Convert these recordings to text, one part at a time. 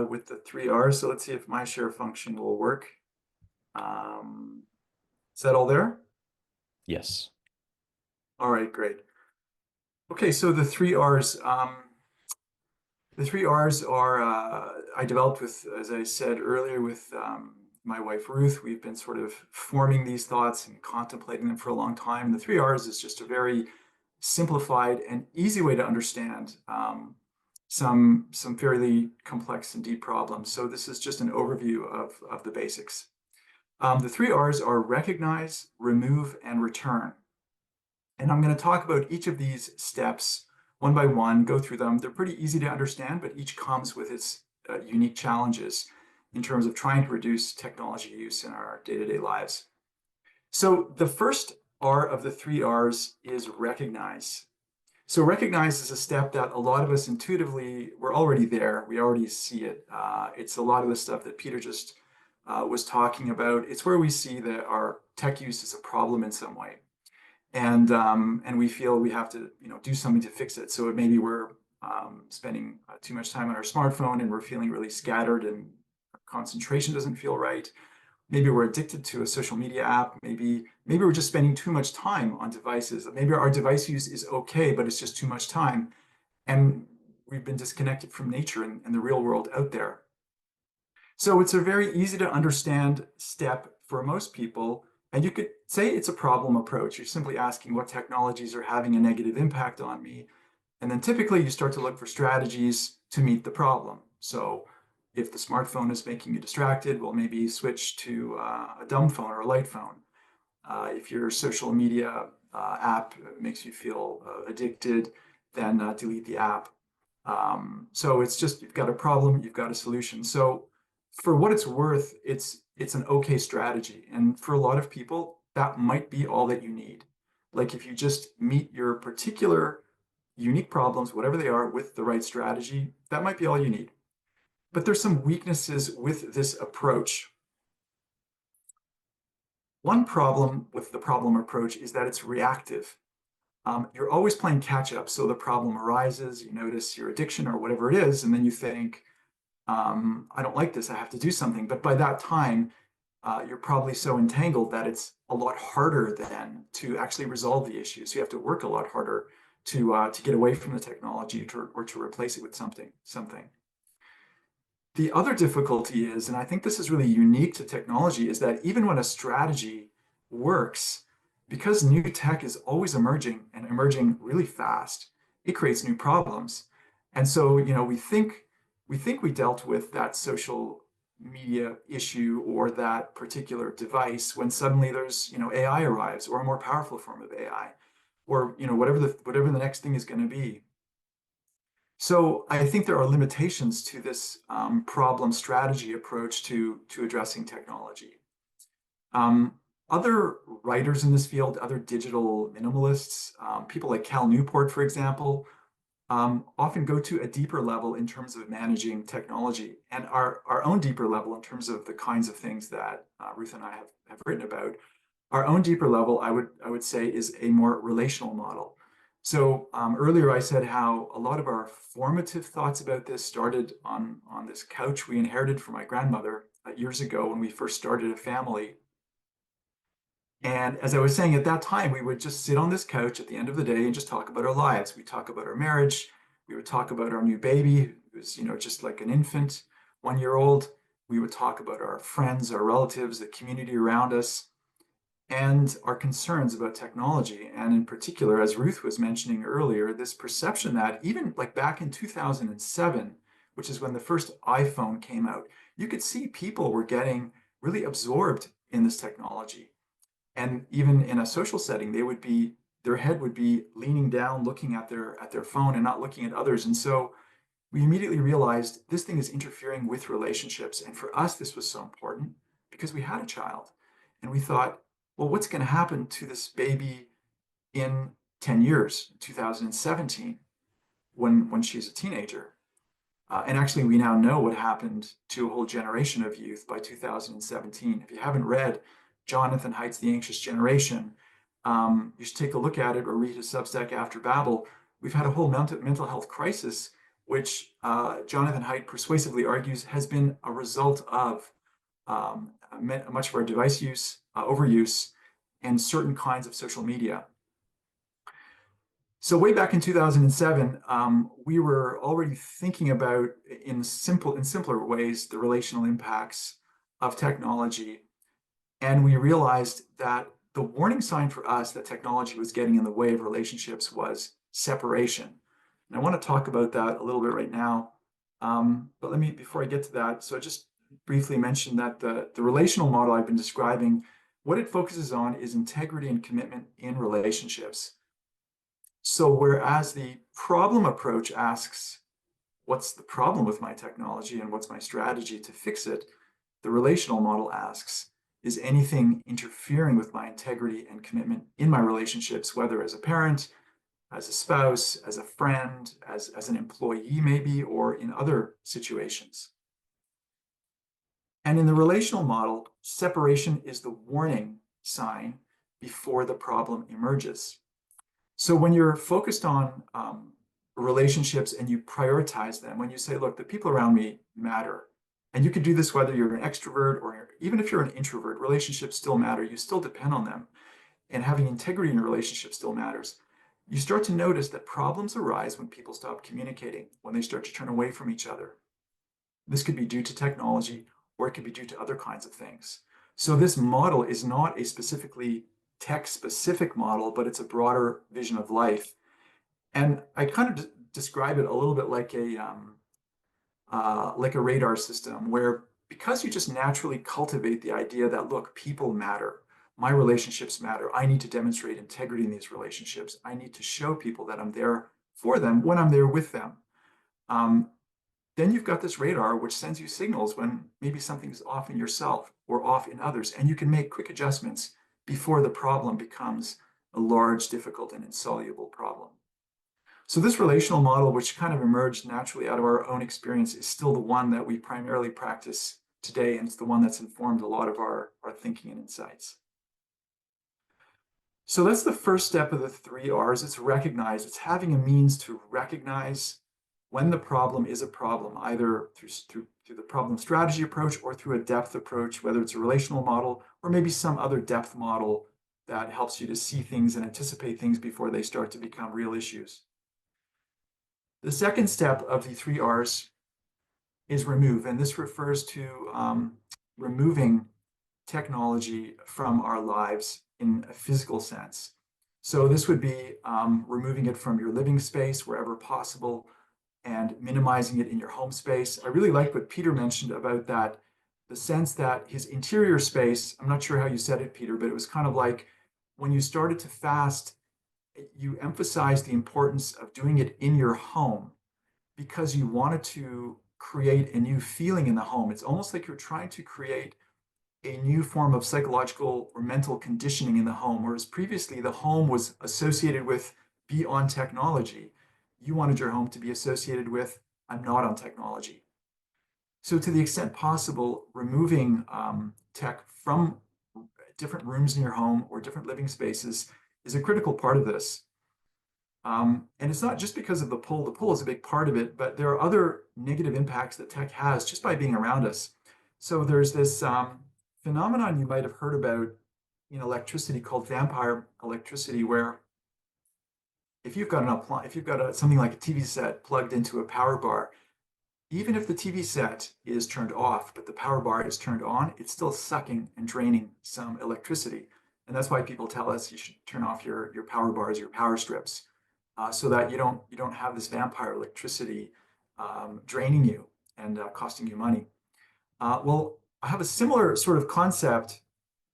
with the 3Rs. So let's see if my share function will work. Is that all there? Yes. All right, great. Okay, so the 3Rs. The 3Rs are I developed with, as I said earlier, with my wife Ruth. We've been sort of forming these thoughts and contemplating them for a long time. The 3Rs is just a very simplified and easy way to understand some fairly complex and deep problems. So this is just an overview of the basics. The 3Rs are recognize, remove, and return. And I'm going to talk about each of these steps one by one, go through them. They're pretty easy to understand, but each comes with its unique challenges in terms of trying to reduce technology use in our day-to-day lives. So the first R of the 3Rs is recognize. So recognize is a step that a lot of us intuitively, we're already there. We already see it. It's a lot of the stuff that Peter just was talking about. It's where we see that our tech use is a problem in some way. And we feel we have to do something to fix it. So maybe we're spending too much time on our smartphone and we're feeling really scattered and our concentration doesn't feel right. Maybe we're addicted to a social media app. Maybe we're just spending too much time on devices. Maybe our device use is okay, but it's just too much time. And we've been disconnected from nature and the real world out there. So it's a very easy to understand step for most people. And you could say it's a problem approach. You're simply asking what technologies are having a negative impact on me. And then typically you start to look for strategies to meet the problem. So if the smartphone is making you distracted, well, maybe switch to a dumb phone or a light phone. If your social media app makes you feel addicted, then delete the app. So it's just, you've got a problem, you've got a solution. So for what it's worth, it's an okay strategy. And for a lot of people, that might be all that you need. Like if you just meet your particular unique problems, whatever they are, with the right strategy, that might be all you need. But there's some weaknesses with this approach. One problem with the problem approach is that it's reactive. You're always playing catch up. So the problem arises, you notice your addiction or whatever it is, and then you think, I don't like this, I have to do something. But by that time, you're probably so entangled that it's a lot harder then to actually resolve the issue. So you have to work a lot harder to get away from the technology or to replace it with something. The other difficulty is, and I think this is really unique to technology, is that even when a strategy works, because new tech is always emerging and emerging really fast, it creates new problems. And so, we think we dealt with that social media issue or that particular device when suddenly there's, AI arrives or a more powerful form of AI or, whatever the next thing is going to be. So I think there are limitations to this problem strategy approach to addressing technology. Other writers in this field, other digital minimalists, people like Cal Newport, for example, often go to a deeper level in terms of managing technology and our own deeper level in terms of the kinds of things that Ruth and I have written about. Our own deeper level, I would say, is a more relational model. So earlier I said how a lot of our formative thoughts about this started on this couch we inherited from my grandmother years ago when we first started a family. And as I was saying, at that time, we would just sit on this couch at the end of the day and just talk about our lives. We talk about our marriage. We would talk about our new baby, who was, just like an infant, 1 year old. We would talk about our friends, our relatives, the community around us, and our concerns about technology. And in particular, as Ruth was mentioning earlier, this perception that even like back in 2007, which is when the first iPhone came out, you could see people were getting really absorbed in this technology. And even in a social setting, their head would be leaning down, looking at their phone and not looking at others. And so we immediately realized this thing is interfering with relationships. And for us, this was so important because we had a child. And we thought, well, what's going to happen to this baby in 10 years, 2017, when she's a teenager? And actually, we now know what happened to a whole generation of youth by 2017. If you haven't read Jonathan Haidt's The Anxious Generation, you should take a look at it or read his Substack After Babel. We've had a whole mental health crisis which Jonathan Haidt persuasively argues has been a result of much of our device use, overuse, and certain kinds of social media. So way back in 2007, we were already thinking about in simpler ways the relational impacts of technology, and we realized that the warning sign for us that technology was getting in the way of relationships was separation. And I want to talk about that a little bit right now. But let me, before I get to that, so I just briefly mention that the relational model I've been describing, what it focuses on is integrity and commitment in relationships. So whereas the problem approach asks, what's the problem with my technology and what's my strategy to fix it? The relational model asks, is anything interfering with my integrity and commitment in my relationships, whether as a parent, as a spouse, as a friend, as an employee maybe, or in other situations? And in the relational model, separation is the warning sign before the problem emerges. So when you're focused on relationships and you prioritize them, when you say, look, the people around me matter, and you could do this whether you're an extrovert or even if you're an introvert, relationships still matter. You still depend on them. And having integrity in a relationship still matters. You start to notice that problems arise when people stop communicating, when they start to turn away from each other. This could be due to technology, or it could be due to other kinds of things. So this model is not a specifically tech-specific model, but it's a broader vision of life. And I kind of describe it a little bit like a radar system, where because you just naturally cultivate the idea that, look, people matter, my relationships matter, I need to demonstrate integrity in these relationships, I need to show people that I'm there for them when I'm there with them. Then you've got this radar which sends you signals when maybe something's off in yourself or off in others, and you can make quick adjustments before the problem becomes a large, difficult, and insoluble problem. So this relational model, which kind of emerged naturally out of our own experience, is still the one that we primarily practice today, and it's the one that's informed a lot of our thinking and insights. So that's the first step of the 3Rs. It's recognize. It's having a means to recognize when the problem is a problem, either through the problem strategy approach or through a depth approach, whether it's a relational model or maybe some other depth model that helps you to see things and anticipate things before they start to become real issues. The second step of the 3Rs is remove, and this refers to removing technology from our lives in a physical sense. So this would be removing it from your living space wherever possible and minimizing it in your home space. I really like what Peter mentioned about that, the sense that his interior space, I'm not sure how you said it, Peter, but it was kind of like when you started to fast, you emphasized the importance of doing it in your home because you wanted to create a new feeling in the home. It's almost like you're trying to create a new form of psychological or mental conditioning in the home, whereas previously the home was associated with be on technology. You wanted your home to be associated with I'm not on technology. So to the extent possible, removing tech from different rooms in your home or different living spaces is a critical part of this. And it's not just because of the pull. The pull is a big part of it, but there are other negative impacts that tech has just by being around us. So there's this phenomenon you might have heard about in electricity called vampire electricity, where if you've got something like a TV set plugged into a power bar, even if the TV set is turned off, but the power bar is turned on, it's still sucking and draining some electricity. And that's why people tell us you should turn off your power bars, your power strips, so that you don't have this vampire electricity draining you and costing you money. Well, I have a similar sort of concept,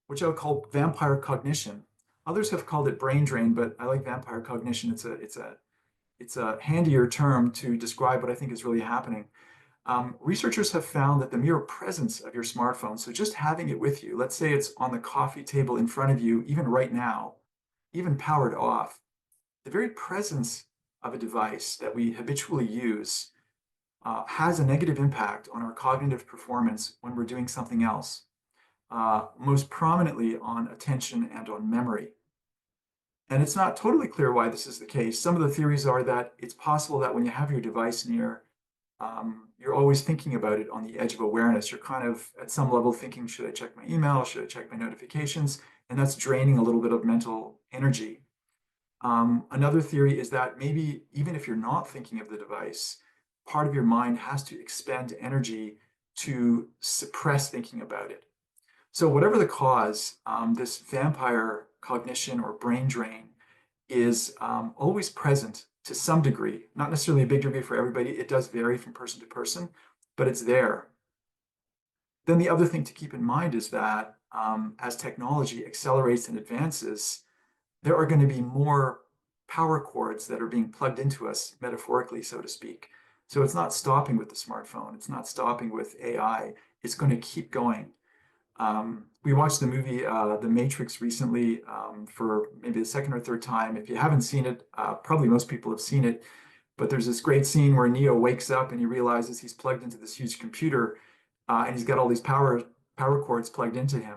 which I would call vampire cognition. Others have called it brain drain, but I like vampire cognition. It's a handier term to describe what I think is really happening. Researchers have found that the mere presence of your smartphone, so just having it with you, let's say it's on the coffee table in front of you, even right now, even powered off, the very presence of a device that we habitually use has a negative impact on our cognitive performance when we're doing something else, most prominently on attention and on memory. And it's not totally clear why this is the case. Some of the theories are that it's possible that when you have your device near, you're always thinking about it on the edge of awareness. You're kind of at some level thinking, should I check my email? Should I check my notifications? And that's draining a little bit of mental energy. Another theory is that maybe even if you're not thinking of the device, part of your mind has to expend energy to suppress thinking about it. So whatever the cause, this vampire cognition or brain drain is always present to some degree, not necessarily a big degree for everybody. It does vary from person to person, but it's there. Then the other thing to keep in mind is that as technology accelerates and advances, there are going to be more power cords that are being plugged into us, metaphorically, so to speak. So it's not stopping with the smartphone. It's not stopping with AI. It's going to keep going. We watched the movie The Matrix recently for maybe the second or third time. If you haven't seen it, probably most people have seen it. But there's this great scene where Neo wakes up and he realizes he's plugged into this huge computer, and he's got all these power cords plugged into him.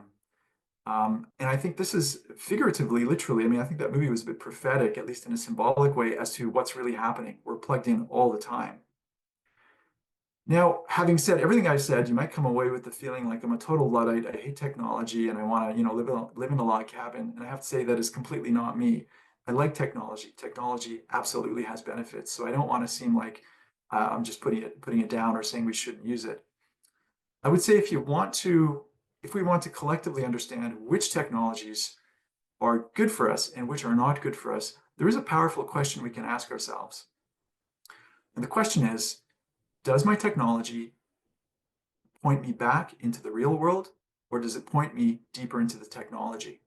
And I think this is figuratively, literally, I mean, I think that movie was a bit prophetic, at least in a symbolic way, as to what's really happening. We're plugged in all the time. Now, having said everything I've said, you might come away with the feeling like I'm a total Luddite. I hate technology and I want to, live in a log cabin. And I have to say that is completely not me. I like technology. Technology absolutely has benefits. So I don't want to seem like I'm just putting it down or saying we shouldn't use it. I would say if we want to collectively understand which technologies are good for us and which are not good for us, there is a powerful question we can ask ourselves. And the question is, does my technology point me back into the real world, or does it point me deeper into the technology?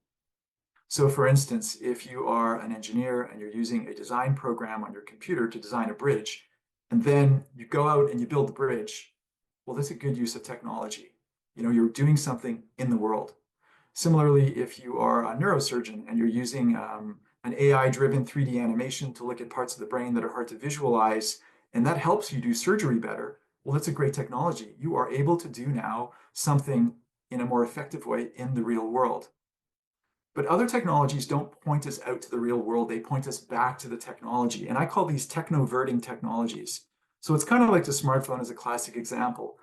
So for instance, if you are an engineer and you're using a design program on your computer to design a bridge, and then you go out and you build the bridge, well, that's a good use of technology. You're doing something in the world. Similarly, if you are a neurosurgeon and you're using an AI-driven 3D animation to look at parts of the brain that are hard to visualize, and that helps you do surgery better, well, that's a great technology. You are able to do now something in a more effective way in the real world. But other technologies don't point us out to the real world. They point us back to the technology. And I call these technoverting technologies. So it's kind of like the smartphone as a classic example.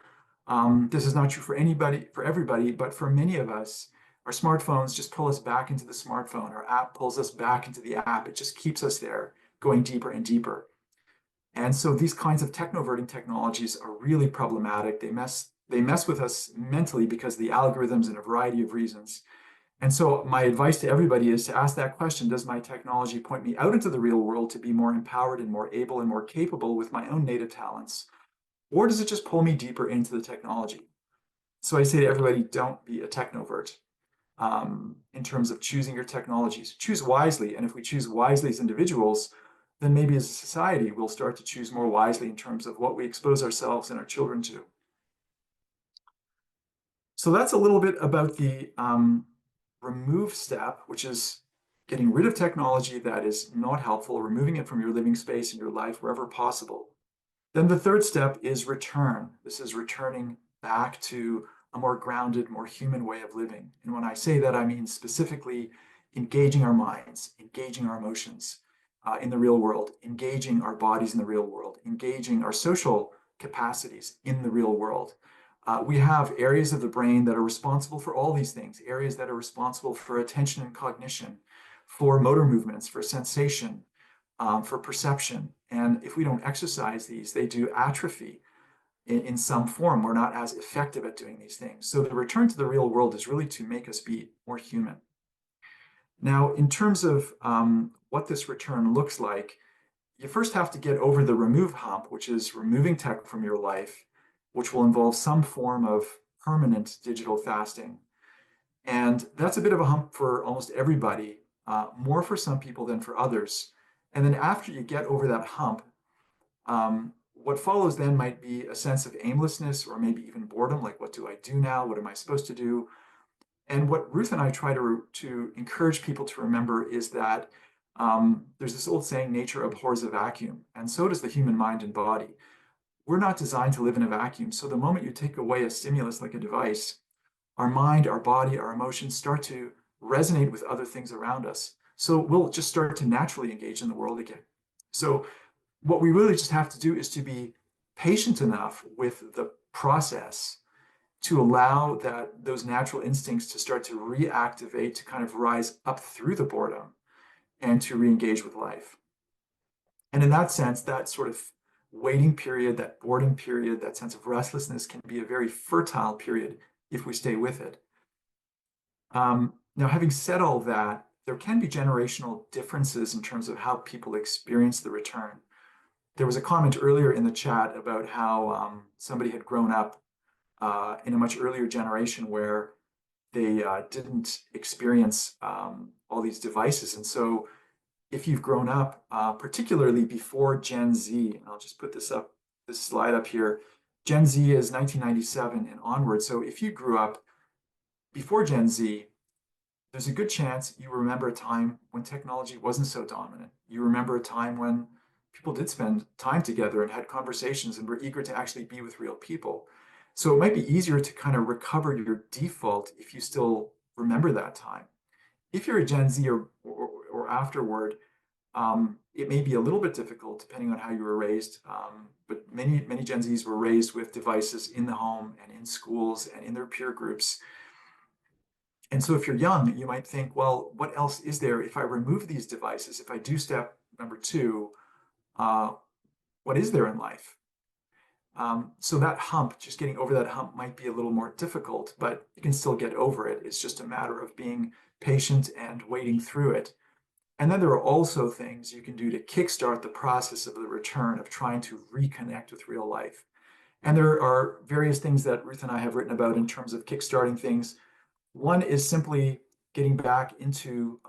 This is not true for everybody, but for many of us, our smartphones just pull us back into the smartphone. Our app pulls us back into the app. It just keeps us there, going deeper and deeper. And so these kinds of technoverting technologies are really problematic. They mess with us mentally because of the algorithms and a variety of reasons. And so my advice to everybody is to ask that question: does my technology point me out into the real world to be more empowered and more able and more capable with my own native talents? Or does it just pull me deeper into the technology? So I say to everybody, don't be a technovert in terms of choosing your technologies. Choose wisely. And if we choose wisely as individuals, then maybe as a society, we'll start to choose more wisely in terms of what we expose ourselves and our children to. So that's a little bit about the remove step, which is getting rid of technology that is not helpful, removing it from your living space in your life wherever possible. Then the third step is return. This is returning back to a more grounded, more human way of living. And when I say that, I mean specifically engaging our minds, engaging our emotions in the real world, engaging our bodies in the real world, engaging our social capacities in the real world. We have areas of the brain that are responsible for all these things, areas that are responsible for attention and cognition, for motor movements, for sensation, for perception. And if we don't exercise these, they do atrophy in some form. We're not as effective at doing these things. So the return to the real world is really to make us be more human. Now, in terms of what this return looks like, you first have to get over the remove hump, which is removing tech from your life, which will involve some form of permanent digital fasting. And that's a bit of a hump for almost everybody, more for some people than for others. And then after you get over that hump, what follows then might be a sense of aimlessness or maybe even boredom, like what do I do now? What am I supposed to do? And what Ruth and I try to encourage people to remember is that there's this old saying, nature abhors a vacuum, and so does the human mind and body. We're not designed to live in a vacuum. So the moment you take away a stimulus like a device, our mind, our body, our emotions start to resonate with other things around us. So we'll just start to naturally engage in the world again. So what we really just have to do is to be patient enough with the process to allow those natural instincts to start to reactivate, to kind of rise up through the boredom and to re-engage with life. And in that sense, that sort of waiting period, that boredom period, that sense of restlessness can be a very fertile period if we stay with it. Now, having said all that, there can be generational differences in terms of how people experience the return. There was a comment earlier in the chat about how somebody had grown up in a much earlier generation where they didn't experience all these devices. And so if you've grown up, particularly before Gen Z, and I'll just put this slide up here, Gen Z is 1997 and onward. So if you grew up before Gen Z, there's a good chance you remember a time when technology wasn't so dominant. You remember a time when people did spend time together and had conversations and were eager to actually be with real people. So it might be easier to kind of recover your default if you still remember that time. If you're a Gen Z or afterward, it may be a little bit difficult depending on how you were raised. But many Gen Zs were raised with devices in the home and in schools and in their peer groups. And so if you're young, you might think, well, what else is there if I remove these devices? If I do step number 2, what is there in life? So that hump, just getting over that hump might be a little more difficult, but you can still get over it. It's just a matter of being patient and waiting through it. And then there are also things you can do to kickstart the process of the return, of trying to reconnect with real life. And there are various things that Ruth and I have written about in terms of kickstarting things. One is simply getting back into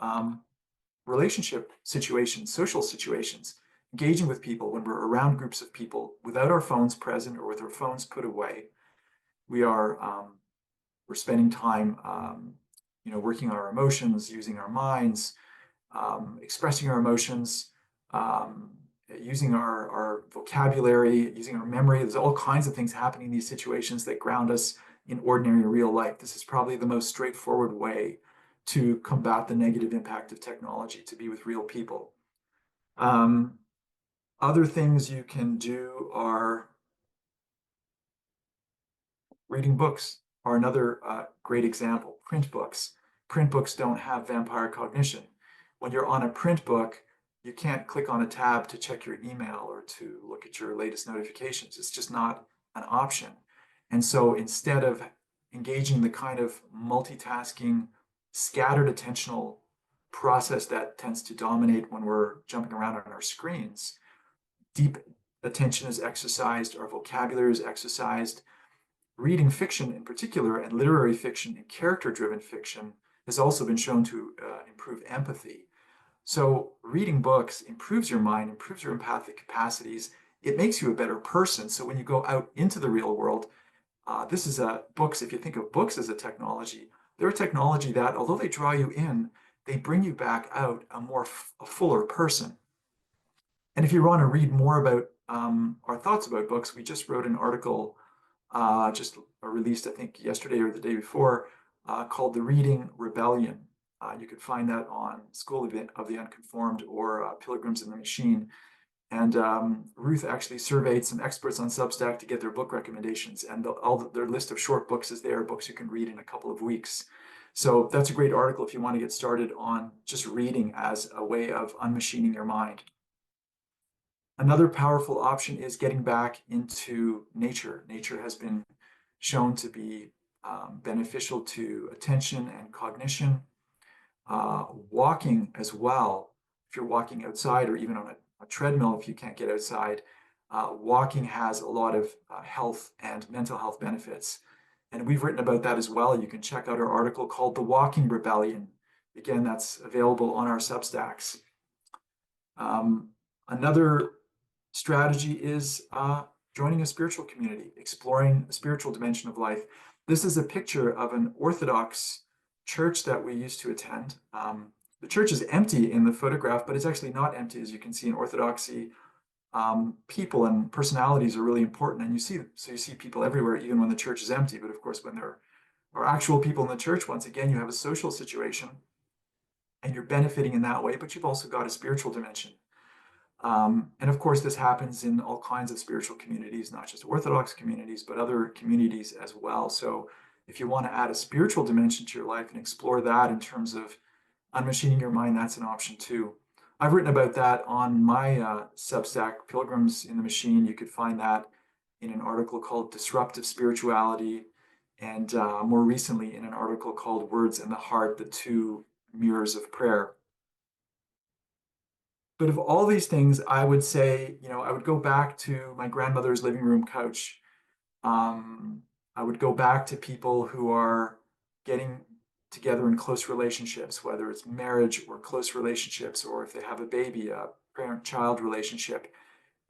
relationship situations, social situations, engaging with people when we're around groups of people without our phones present or with our phones put away. We're spending time, working on our emotions, using our minds, expressing our emotions, using our vocabulary, using our memory. There's all kinds of things happening in these situations that ground us in ordinary real life. This is probably the most straightforward way to combat the negative impact of technology, to be with real people. Other things you can do are reading books are another great example. Print books. Print books don't have vampire cognition. When you're on a print book, you can't click on a tab to check your email or to look at your latest notifications. It's just not an option. And so instead of engaging the kind of multitasking, scattered attentional process that tends to dominate when we're jumping around on our screens, deep attention is exercised, our vocabulary is exercised. Reading fiction in particular, and literary fiction and character-driven fiction, has also been shown to improve empathy. So reading books improves your mind, improves your empathic capacities. It makes you a better person. So when you go out into the real world, this is books. If you think of books as a technology, they're a technology that, although they draw you in, they bring you back out a fuller person. And if you want to read more about our thoughts about books, we just wrote an article, just released, I think, yesterday or the day before, called The Reading Rebellion. You could find that on School of the Unconformed or Pilgrims in the Machine. And Ruth actually surveyed some experts on Substack to get their book recommendations. And their list of short books is there, books you can read in a couple of weeks. So that's a great article if you want to get started on just reading as a way of unmachining your mind. Another powerful option is getting back into nature. Nature has been shown to be beneficial to attention and cognition. Walking as well, if you're walking outside or even on a treadmill if you can't get outside, walking has a lot of health and mental health benefits. And we've written about that as well. You can check out our article called The Walking Rebellion. Again, that's available on our Substacks. Another strategy is joining a spiritual community, exploring the spiritual dimension of life. This is a picture of an Orthodox church that we used to attend. The church is empty in the photograph, but it's actually not empty. As you can see in Orthodoxy, people and personalities are really important. And you see people everywhere, even when the church is empty. But of course, when there are actual people in the church, once again, you have a social situation. and you're benefiting in that way, but you've also got a spiritual dimension. And of course, this happens in all kinds of spiritual communities, not just Orthodox communities, but other communities as well. So if you want to add a spiritual dimension to your life and explore that in terms of unmachining your mind, that's an option too. I've written about that on my Substack, Pilgrims in the Machine. You could find that in an article called Disruptive Spirituality, and more recently in an article called Words and the Heart, the Two Mirrors of Prayer. But of all these things, I would say, I would go back to my grandmother's living room couch. Um, I would go back to people who are getting together in close relationships, whether it's marriage or close relationships, or if they have a baby, a parent-child relationship.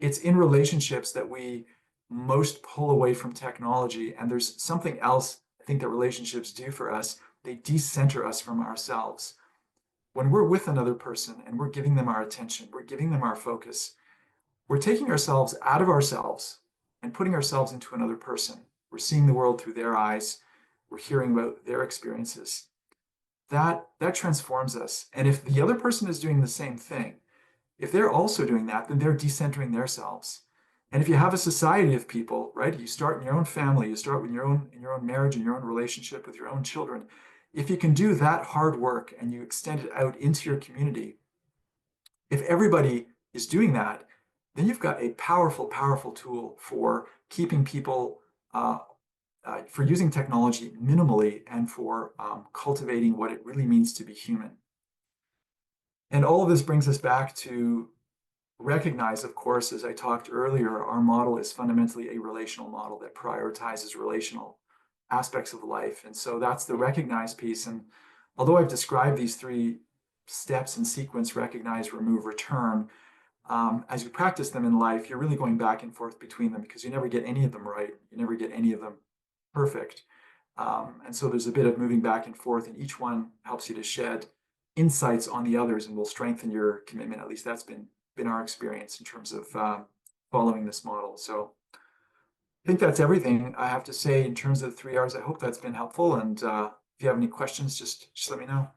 It's in relationships that we most pull away from technology. And there's something else I think that relationships do for us. They decenter us from ourselves. When we're with another person and we're giving them our attention, we're giving them our focus, we're taking ourselves out of ourselves and putting ourselves into another person. We're seeing the world through their eyes. We're hearing about their experiences. That transforms us. And if the other person is doing the same thing, if they're also doing that, then they're decentering themselves. And if you have a society of people, right, you start in your own family, you start in your own marriage, in your own relationship with your own children. If you can do that hard work and you extend it out into your community, if everybody is doing that, then you've got a powerful, powerful tool for keeping people, for using technology minimally and for cultivating what it really means to be human. And all of this brings us back to recognize, of course, as I talked earlier, our model is fundamentally a relational model that prioritizes relational aspects of life. And so that's the recognize piece. And although I've described these three steps in sequence, recognize, remove, return, as you practice them in life, you're really going back and forth between them because you never get any of them right. You never get any of them perfect. And so there's a bit of moving back and forth, and each one helps you to shed insights on the others and will strengthen your commitment. At least that's been our experience in terms of following this model. So I think that's everything I have to say in terms of the 3 Rs. I hope that's been helpful. And if you have any questions, just let me know.